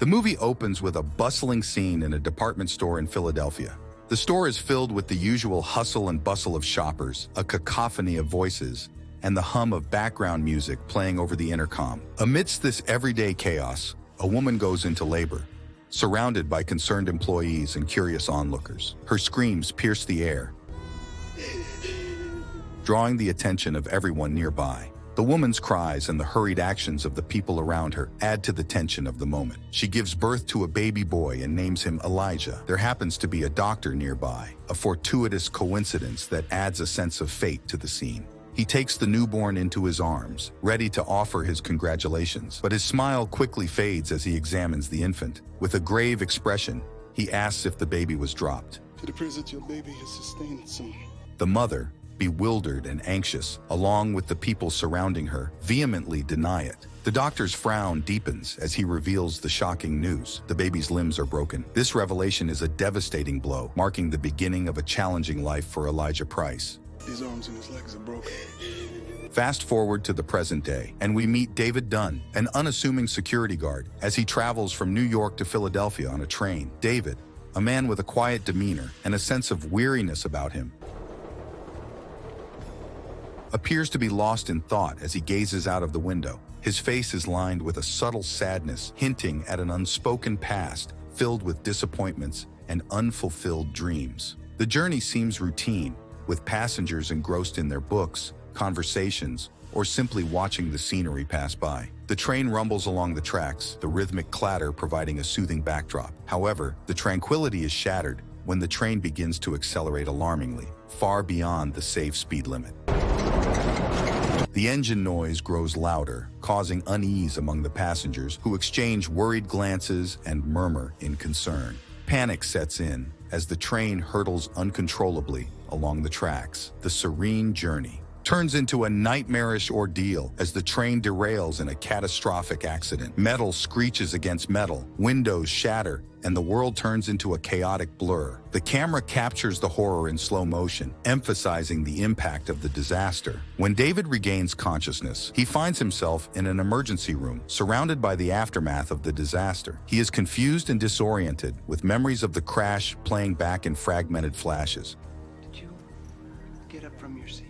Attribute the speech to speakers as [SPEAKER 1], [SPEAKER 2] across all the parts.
[SPEAKER 1] The movie opens with a bustling scene in a department store in Philadelphia. The store is filled with the usual hustle and bustle of shoppers, a cacophony of voices, and the hum of background music playing over the intercom. Amidst this everyday chaos, a woman goes into labor, surrounded by concerned employees and curious onlookers. Her screams pierce the air, drawing the attention of everyone nearby. The woman's cries and the hurried actions of the people around her add to the tension of the moment. She gives birth to a baby boy and names him Elijah. There happens to be a doctor nearby, a fortuitous coincidence that adds a sense of fate to the scene. He takes the newborn into his arms, ready to offer his congratulations, but his smile quickly fades as he examines the infant. With a grave expression, he asks if the baby was dropped.
[SPEAKER 2] It appears that your baby has sustained some.
[SPEAKER 1] The mother, bewildered and anxious, along with the people surrounding her, vehemently deny it. The doctor's frown deepens as he reveals the shocking news. The baby's limbs are broken. This revelation is a devastating blow, marking the beginning of a challenging life for Elijah Price.
[SPEAKER 2] His arms and his legs are broken.
[SPEAKER 1] Fast forward to the present day, and we meet David Dunn, an unassuming security guard, as he travels from New York to Philadelphia on a train. David, a man with a quiet demeanor and a sense of weariness about him, appears to be lost in thought as he gazes out of the window. His face is lined with a subtle sadness, hinting at an unspoken past filled with disappointments and unfulfilled dreams. The journey seems routine, with passengers engrossed in their books, conversations, or simply watching the scenery pass by. The train rumbles along the tracks, the rhythmic clatter providing a soothing backdrop. However, the tranquility is shattered when the train begins to accelerate alarmingly, far beyond the safe speed limit. The engine noise grows louder, causing unease among the passengers, who exchange worried glances and murmur in concern. Panic sets in as the train hurtles uncontrollably along the tracks. The serene journey turns into a nightmarish ordeal as the train derails in a catastrophic accident. Metal screeches against metal, windows shatter, and the world turns into a chaotic blur. The camera captures the horror in slow motion, emphasizing the impact of the disaster. When David regains consciousness, he finds himself in an emergency room, surrounded by the aftermath of the disaster. He is confused and disoriented, with memories of the crash playing back in fragmented flashes.
[SPEAKER 3] Did you get up from your seat?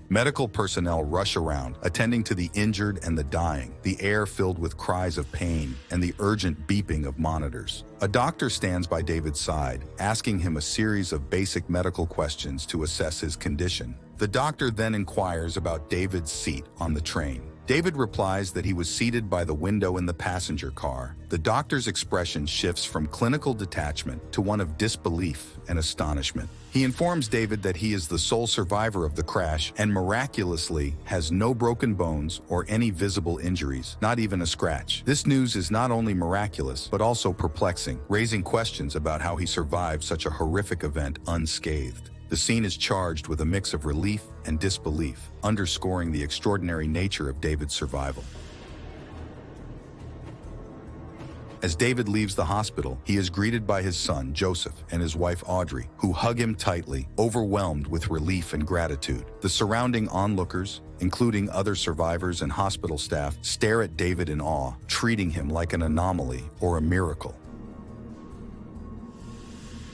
[SPEAKER 1] Medical personnel rush around, attending to the injured and the dying, the air filled with cries of pain and the urgent beeping of monitors. A doctor stands by David's side, asking him a series of basic medical questions to assess his condition. The doctor then inquires about David's seat on the train. David replies that he was seated by the window in the passenger car. The doctor's expression shifts from clinical detachment to one of disbelief and astonishment. He informs David that he is the sole survivor of the crash and miraculously has no broken bones or any visible injuries, not even a scratch. This news is not only miraculous, but also perplexing, raising questions about how he survived such a horrific event unscathed. The scene is charged with a mix of relief and disbelief, underscoring the extraordinary nature of David's survival. As David leaves the hospital, he is greeted by his son, Joseph, and his wife, Audrey, who hug him tightly, overwhelmed with relief and gratitude. The surrounding onlookers, including other survivors and hospital staff, stare at David in awe, treating him like an anomaly or a miracle.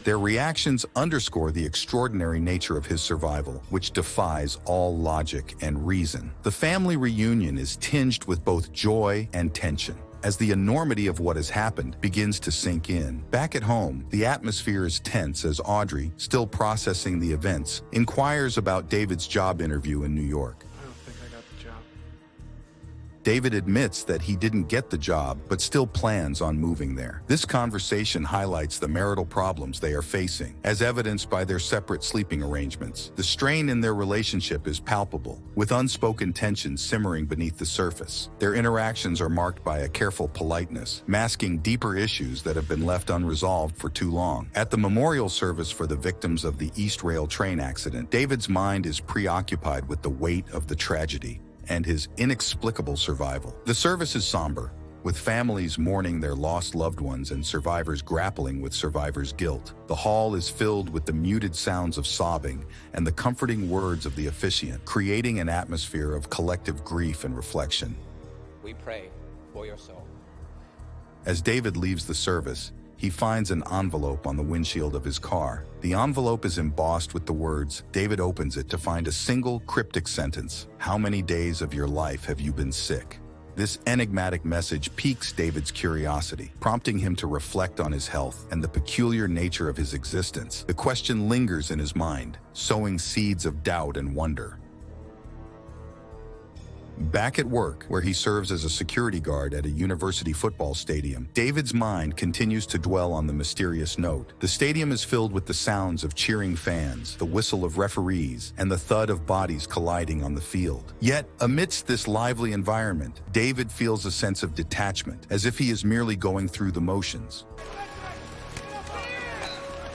[SPEAKER 1] Their reactions underscore the extraordinary nature of his survival, which defies all logic and reason. The family reunion is tinged with both joy and tension, as the enormity of what has happened begins to sink in. Back at home, the atmosphere is tense as Audrey, still processing the events, inquires about David's job interview in New York.
[SPEAKER 3] I don't think I got the job.
[SPEAKER 1] David admits that he didn't get the job, but still plans on moving there. This conversation highlights the marital problems they are facing, as evidenced by their separate sleeping arrangements. The strain in their relationship is palpable, with unspoken tension simmering beneath the surface. Their interactions are marked by a careful politeness, masking deeper issues that have been left unresolved for too long. At the memorial service for the victims of the East Rail train accident, David's mind is preoccupied with the weight of the tragedy and his inexplicable survival. The service is somber, with families mourning their lost loved ones and survivors grappling with survivors' guilt. The hall is filled with the muted sounds of sobbing and the comforting words of the officiant, creating an atmosphere of collective grief and reflection.
[SPEAKER 4] We pray for your soul.
[SPEAKER 1] As David leaves the service, he finds an envelope on the windshield of his car. The envelope is embossed with the words. David opens it to find a single cryptic sentence. How many days of your life have you been sick? This enigmatic message piques David's curiosity, prompting him to reflect on his health and the peculiar nature of his existence. The question lingers in his mind, sowing seeds of doubt and wonder. Back at work, where he serves as a security guard at a university football stadium, David's mind continues to dwell on the mysterious note. The stadium is filled with the sounds of cheering fans, the whistle of referees, and the thud of bodies colliding on the field. Yet, amidst this lively environment, David feels a sense of detachment, as if he is merely going through the motions.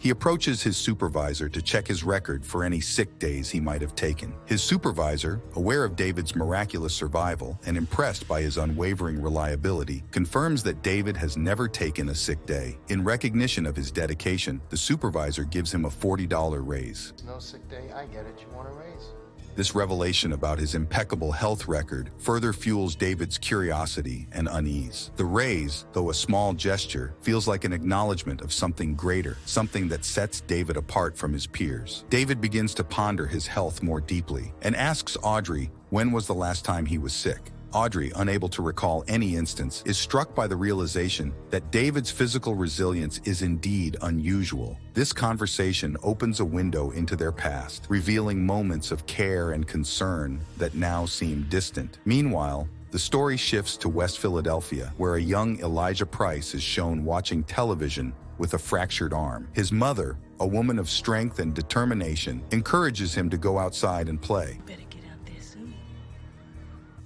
[SPEAKER 1] He approaches his supervisor to check his record for any sick days he might have taken. His supervisor, aware of David's miraculous survival and impressed by his unwavering reliability, confirms that David has never taken a sick day. In recognition of his dedication, the supervisor gives him a $40 raise.
[SPEAKER 4] No sick day, I get it. You want a raise?
[SPEAKER 1] This revelation about his impeccable health record further fuels David's curiosity and unease. The raise, though a small gesture, feels like an acknowledgement of something greater, something that sets David apart from his peers. David begins to ponder his health more deeply and asks Audrey when was the last time he was sick. Audrey, unable to recall any instance, is struck by the realization that David's physical resilience is indeed unusual. This conversation opens a window into their past, revealing moments of care and concern that now seem distant. Meanwhile, the story shifts to West Philadelphia, where a young Elijah Price is shown watching television with a fractured arm. His mother, a woman of strength and determination, encourages him to go outside and play.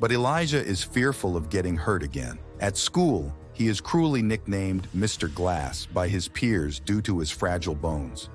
[SPEAKER 1] But Elijah is fearful of getting hurt again. At school, he is cruelly nicknamed Mr. Glass by his peers due to his fragile bones.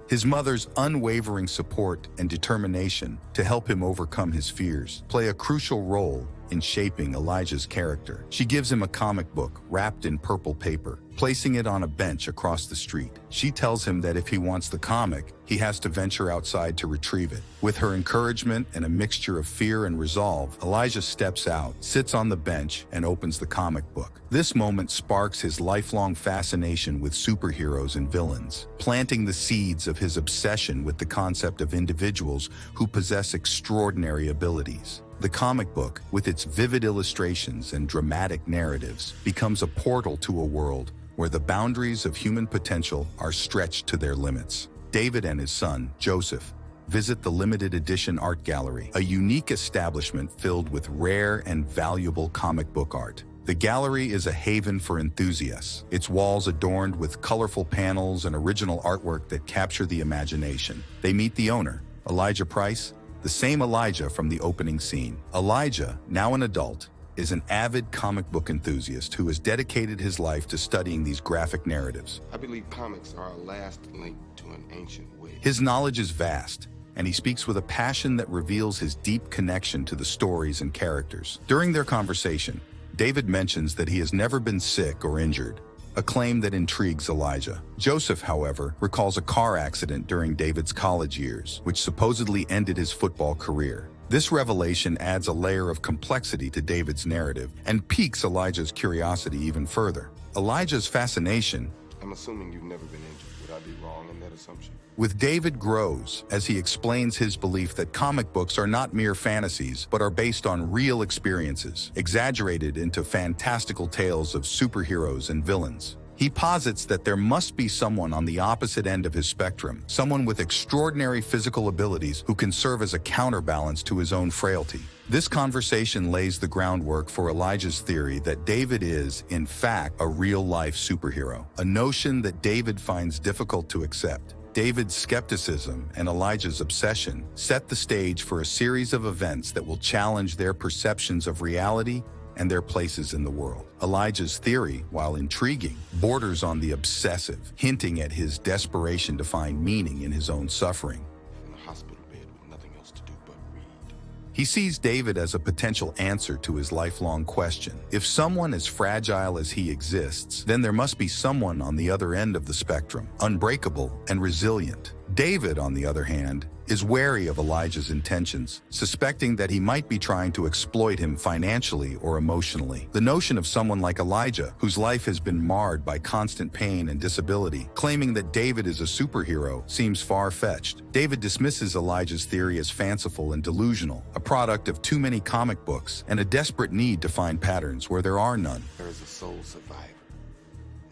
[SPEAKER 1] His mother's unwavering support and determination to help him overcome his fears play a crucial role in shaping Elijah's character. She gives him a comic book wrapped in purple paper, placing it on a bench across the street. She tells him that if he wants the comic, he has to venture outside to retrieve it. With her encouragement and a mixture of fear and resolve, Elijah steps out, sits on the bench, and opens the comic book. This moment sparks his lifelong fascination with superheroes and villains, planting the seeds of his obsession with the concept of individuals who possess extraordinary abilities. The comic book, with its vivid illustrations and dramatic narratives, becomes a portal to a world where the boundaries of human potential are stretched to their limits. David and his son, Joseph, visit the limited edition art gallery, a unique establishment filled with rare and valuable comic book art. The gallery is a haven for enthusiasts, its walls adorned with colorful panels and original artwork that capture the imagination. They meet the owner, Elijah Price, the same Elijah from the opening scene. Elijah, now an adult, is an avid comic book enthusiast who has dedicated his life to studying these graphic narratives.
[SPEAKER 5] I believe comics are our last link to an ancient way.
[SPEAKER 1] His knowledge is vast, and he speaks with a passion that reveals his deep connection to the stories and characters. During their conversation, David mentions that he has never been sick or injured, a claim that intrigues Elijah. Joseph, however, recalls a car accident during David's college years, which supposedly ended his football career. This revelation adds a layer of complexity to David's narrative and piques Elijah's curiosity even further. Elijah's fascination,
[SPEAKER 5] I'm assuming you've never been injured. Would I be wrong in that assumption?
[SPEAKER 1] with David grows as he explains his belief that comic books are not mere fantasies, but are based on real experiences, exaggerated into fantastical tales of superheroes and villains. He posits that there must be someone on the opposite end of his spectrum, someone with extraordinary physical abilities who can serve as a counterbalance to his own frailty. This conversation lays the groundwork for Elijah's theory that David is, in fact, a real-life superhero, a notion that David finds difficult to accept. David's skepticism and Elijah's obsession set the stage for a series of events that will challenge their perceptions of reality and their places in the world. Elijah's theory, while intriguing, borders on the obsessive, hinting at his desperation to find meaning in his own suffering.
[SPEAKER 5] In the hospital bed with nothing else to do but read.
[SPEAKER 1] He sees David as a potential answer to his lifelong question. If someone as fragile as he exists, then there must be someone on the other end of the spectrum, unbreakable and resilient. David, on the other hand, is wary of Elijah's intentions, suspecting that he might be trying to exploit him financially or emotionally. The notion of someone like Elijah, whose life has been marred by constant pain and disability, claiming that David is a superhero, seems far-fetched. David dismisses Elijah's theory as fanciful and delusional, a product of too many comic books and a desperate need to find patterns where there are none.
[SPEAKER 5] There is a soul survivor,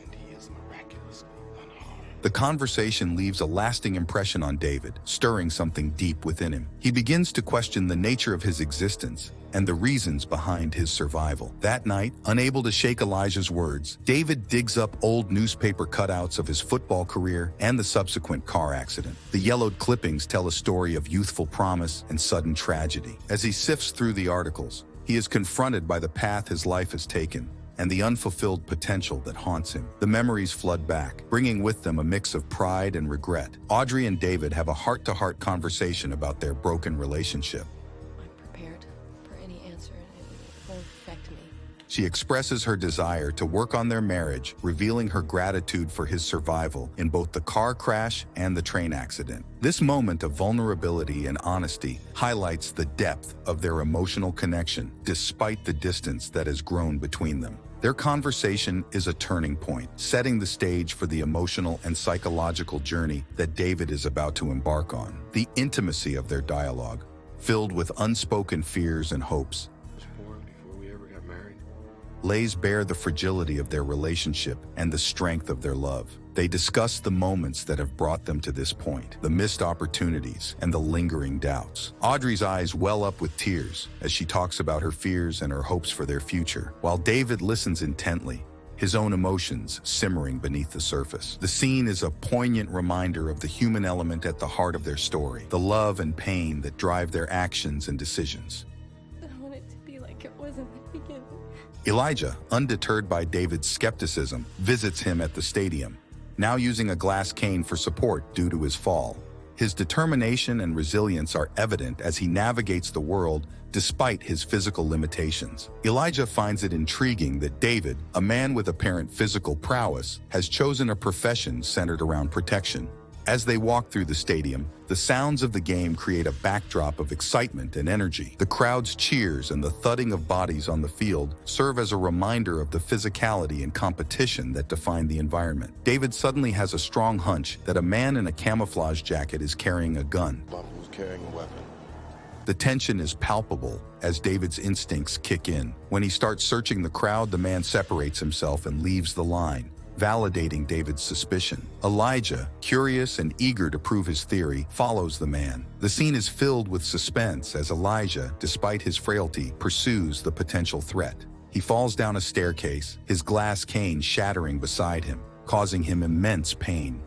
[SPEAKER 5] and he is miraculously unharmed.
[SPEAKER 1] The conversation leaves a lasting impression on David, stirring something deep within him. He begins to question the nature of his existence and the reasons behind his survival. That night, unable to shake Elijah's words, David digs up old newspaper cutouts of his football career and the subsequent car accident. The yellowed clippings tell a story of youthful promise and sudden tragedy. As he sifts through the articles, he is confronted by the path his life has taken and the unfulfilled potential that haunts him. The memories flood back, bringing with them a mix of pride and regret. Audrey and David have a heart-to-heart conversation about their broken relationship.
[SPEAKER 6] I'm prepared for any answer, and it won't affect me.
[SPEAKER 1] She expresses her desire to work on their marriage, revealing her gratitude for his survival in both the car crash and the train accident. This moment of vulnerability and honesty highlights the depth of their emotional connection, despite the distance that has grown between them. Their conversation is a turning point, setting the stage for the emotional and psychological journey that David is about to embark on. The intimacy of their dialogue, filled with unspoken fears and hopes,
[SPEAKER 5] Before we ever got married,
[SPEAKER 1] lays bare the fragility of their relationship and the strength of their love. They discuss the moments that have brought them to this point, the missed opportunities and the lingering doubts. Audrey's eyes well up with tears as she talks about her fears and her hopes for their future, while David listens intently, his own emotions simmering beneath the surface. The scene is a poignant reminder of the human element at the heart of their story, the love and pain that drive their actions and decisions.
[SPEAKER 6] I want it to be like it was in the beginning.
[SPEAKER 1] Elijah, undeterred by David's skepticism, visits him at the stadium, now using a glass cane for support due to his fall. His determination and resilience are evident as he navigates the world despite his physical limitations. Elijah finds it intriguing that David, a man with apparent physical prowess, has chosen a profession centered around protection. As they walk through the stadium, the sounds of the game create a backdrop of excitement and energy. The crowd's cheers and the thudding of bodies on the field serve as a reminder of the physicality and competition that define the environment. David suddenly has a strong hunch that a man in a camouflage jacket is carrying a gun.
[SPEAKER 5] Bump was carrying a weapon.
[SPEAKER 1] The tension is palpable as David's instincts kick in. When he starts searching the crowd, the man separates himself and leaves the line, validating David's suspicion. Elijah, curious and eager to prove his theory, follows the man. The scene is filled with suspense as Elijah, despite his frailty, pursues the potential threat. He falls down a staircase, his glass cane shattering beside him, causing him immense pain.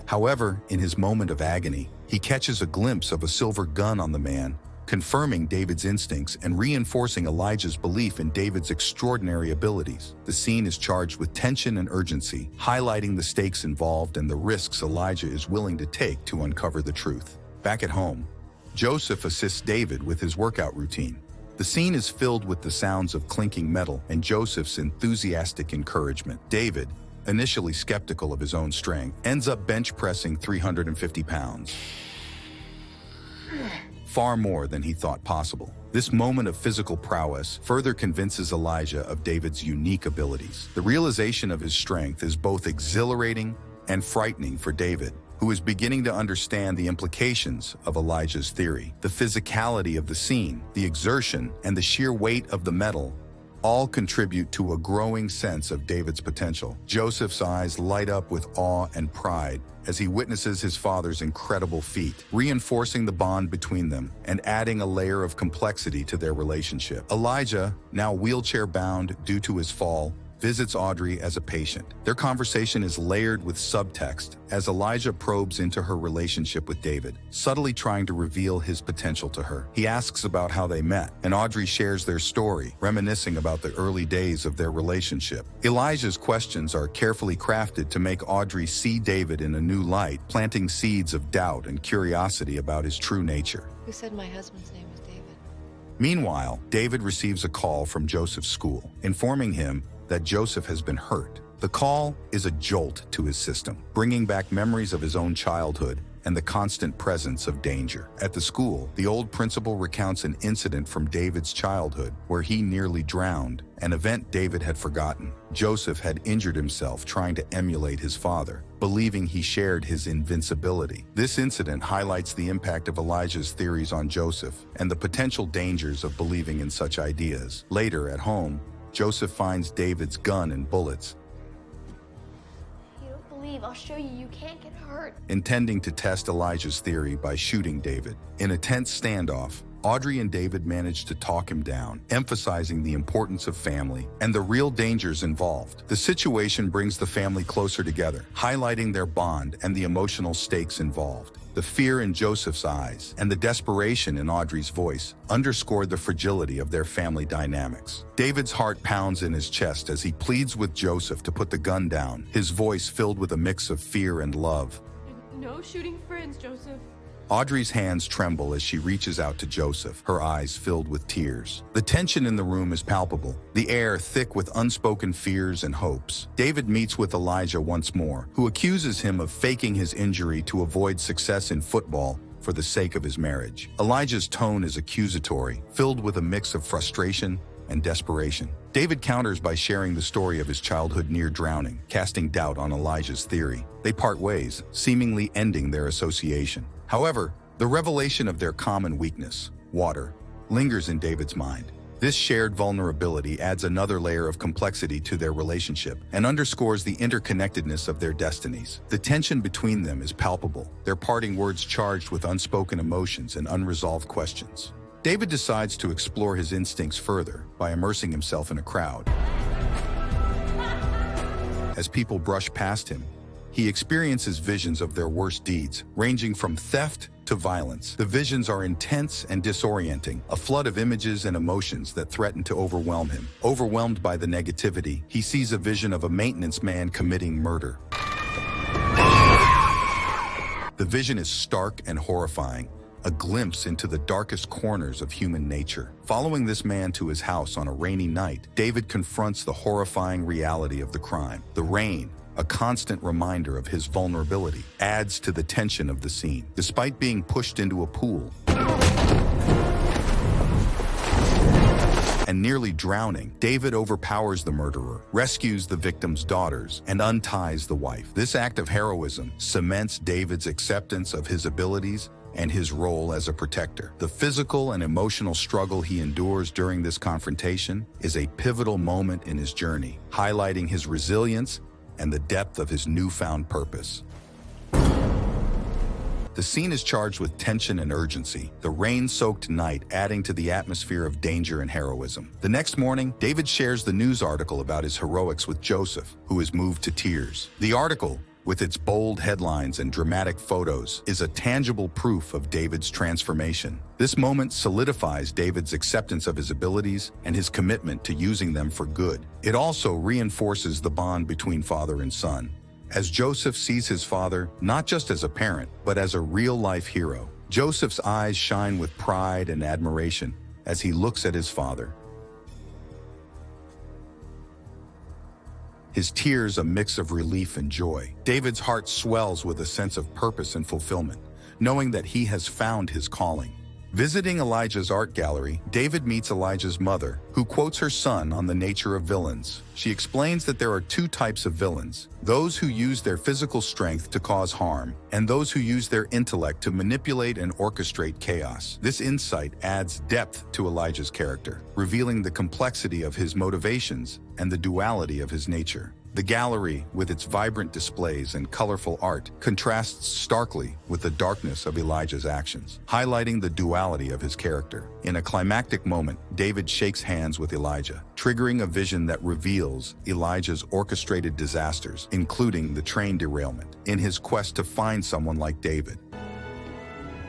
[SPEAKER 1] However, in his moment of agony, he catches a glimpse of a silver gun on the man, confirming David's instincts and reinforcing Elijah's belief in David's extraordinary abilities. The scene is charged with tension and urgency, highlighting the stakes involved and the risks Elijah is willing to take to uncover the truth. Back at home, Joseph assists David with his workout routine. The scene is filled with the sounds of clinking metal and Joseph's enthusiastic encouragement. David, initially skeptical of his own strength, ends up bench pressing 350 pounds. Far more than he thought possible. This moment of physical prowess further convinces Elijah of David's unique abilities. The realization of his strength is both exhilarating and frightening for David, who is beginning to understand the implications of Elijah's theory. The physicality of the scene, the exertion, and the sheer weight of the metal all contribute to a growing sense of David's potential. Joseph's eyes light up with awe and pride as he witnesses his father's incredible feat, reinforcing the bond between them and adding a layer of complexity to their relationship. Elijah, now wheelchair-bound due to his fall, visits Audrey as a patient. Their conversation is layered with subtext as Elijah probes into her relationship with David, subtly trying to reveal his potential to her. He asks about how they met, and Audrey shares their story, reminiscing about the early days of their relationship. Elijah's questions are carefully crafted to make Audrey see David in a new light, planting seeds of doubt and curiosity about his true nature.
[SPEAKER 6] Who said my husband's name was David?
[SPEAKER 1] Meanwhile, David receives a call from Joseph's school, informing him that Joseph has been hurt. The call is a jolt to his system, bringing back memories of his own childhood and the constant presence of danger. At the school, the old principal recounts an incident from David's childhood where he nearly drowned, an event David had forgotten. Joseph had injured himself trying to emulate his father, believing he shared his invincibility. This incident highlights the impact of Elijah's theories on Joseph and the potential dangers of believing in such ideas. Later, at home, Joseph finds David's gun and bullets,
[SPEAKER 6] I'll show you, you can't get hurt.
[SPEAKER 1] intending to test Elijah's theory by shooting David. In a tense standoff, Audrey and David manage to talk him down, emphasizing the importance of family and the real dangers involved. The situation brings the family closer together, highlighting their bond and the emotional stakes involved. The fear in Joseph's eyes and the desperation in Audrey's voice underscored the fragility of their family dynamics. David's heart pounds in his chest as he pleads with Joseph to put the gun down, his voice filled with a mix of fear and love.
[SPEAKER 7] No shooting friends, Joseph.
[SPEAKER 1] Audrey's hands tremble as she reaches out to Joseph, her eyes filled with tears. The tension in the room is palpable, the air thick with unspoken fears and hopes. David meets with Elijah once more, who accuses him of faking his injury to avoid success in football for the sake of his marriage. Elijah's tone is accusatory, filled with a mix of frustration and desperation. David counters by sharing the story of his childhood near drowning, casting doubt on Elijah's theory. They part ways, seemingly ending their association. However, the revelation of their common weakness, water, lingers in David's mind. This shared vulnerability adds another layer of complexity to their relationship and underscores the interconnectedness of their destinies. The tension between them is palpable, their parting words charged with unspoken emotions and unresolved questions. David decides to explore his instincts further by immersing himself in a crowd. As people brush past him, he experiences visions of their worst deeds, ranging from theft to violence. The visions are intense and disorienting, a flood of images and emotions that threaten to overwhelm him. Overwhelmed by the negativity, he sees a vision of a maintenance man committing murder. The vision is stark and horrifying, a glimpse into the darkest corners of human nature. Following this man to his house on a rainy night, David confronts the horrifying reality of the crime. The rain, a constant reminder of his vulnerability, adds to the tension of the scene. Despite being pushed into a pool and nearly drowning, David overpowers the murderer, rescues the victim's daughters, and unties the wife. This act of heroism cements David's acceptance of his abilities and his role as a protector. The physical and emotional struggle he endures during this confrontation is a pivotal moment in his journey, highlighting his resilience and the depth of his newfound purpose. The scene is charged with tension and urgency, the rain-soaked night adding to the atmosphere of danger and heroism. The next morning, David shares the news article about his heroics with Joseph, who is moved to tears. The article, with its bold headlines and dramatic photos, is a tangible proof of David's transformation. This moment solidifies David's acceptance of his abilities and his commitment to using them for good. It also reinforces the bond between father and son, as Joseph sees his father not just as a parent, but as a real-life hero. Joseph's eyes shine with pride and admiration as he looks at his father, his tears a mix of relief and joy. David's heart swells with a sense of purpose and fulfillment, knowing that he has found his calling. Visiting Elijah's art gallery, David meets Elijah's mother, who quotes her son on the nature of villains. She explains that there are two types of villains: those who use their physical strength to cause harm, and those who use their intellect to manipulate and orchestrate chaos. This insight adds depth to Elijah's character, revealing the complexity of his motivations and the duality of his nature. The gallery, with its vibrant displays and colorful art, contrasts starkly with the darkness of Elijah's actions, highlighting the duality of his character. In a climactic moment, David shakes hands with Elijah, triggering a vision that reveals Elijah's orchestrated disasters, including the train derailment, in his quest to find someone like David.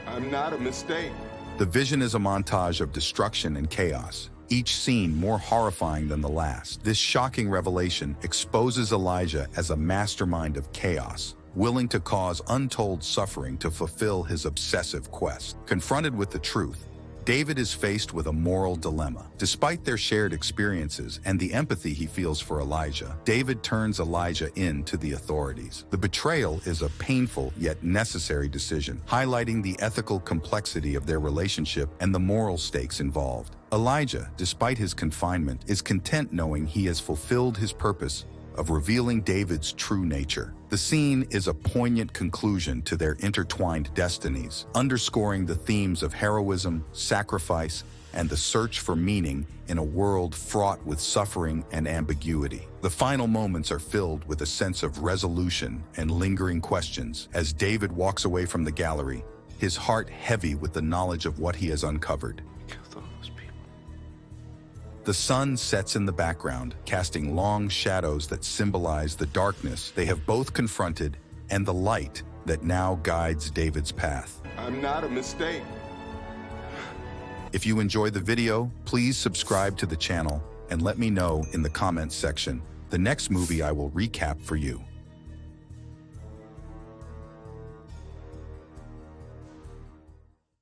[SPEAKER 5] I'm not a mistake.
[SPEAKER 1] The vision is a montage of destruction and chaos, each scene more horrifying than the last. This shocking revelation exposes Elijah as a mastermind of chaos, willing to cause untold suffering to fulfill his obsessive quest. Confronted with the truth, David is faced with a moral dilemma. Despite their shared experiences and the empathy he feels for Elijah, David turns Elijah in to the authorities. The betrayal is a painful yet necessary decision, highlighting the ethical complexity of their relationship and the moral stakes involved. Elijah, despite his confinement, is content knowing he has fulfilled his purpose of revealing David's true nature. The scene is a poignant conclusion to their intertwined destinies, underscoring the themes of heroism, sacrifice, and the search for meaning in a world fraught with suffering and ambiguity. The final moments are filled with a sense of resolution and lingering questions as David walks away from the gallery, his heart heavy with the knowledge of what he has uncovered. The sun sets in the background, casting long shadows that symbolize the darkness they have both confronted and the light that now guides David's path.
[SPEAKER 5] I'm not a mistake.
[SPEAKER 1] If you enjoyed the video, please subscribe to the channel and let me know in the comments section the next movie I will recap for you.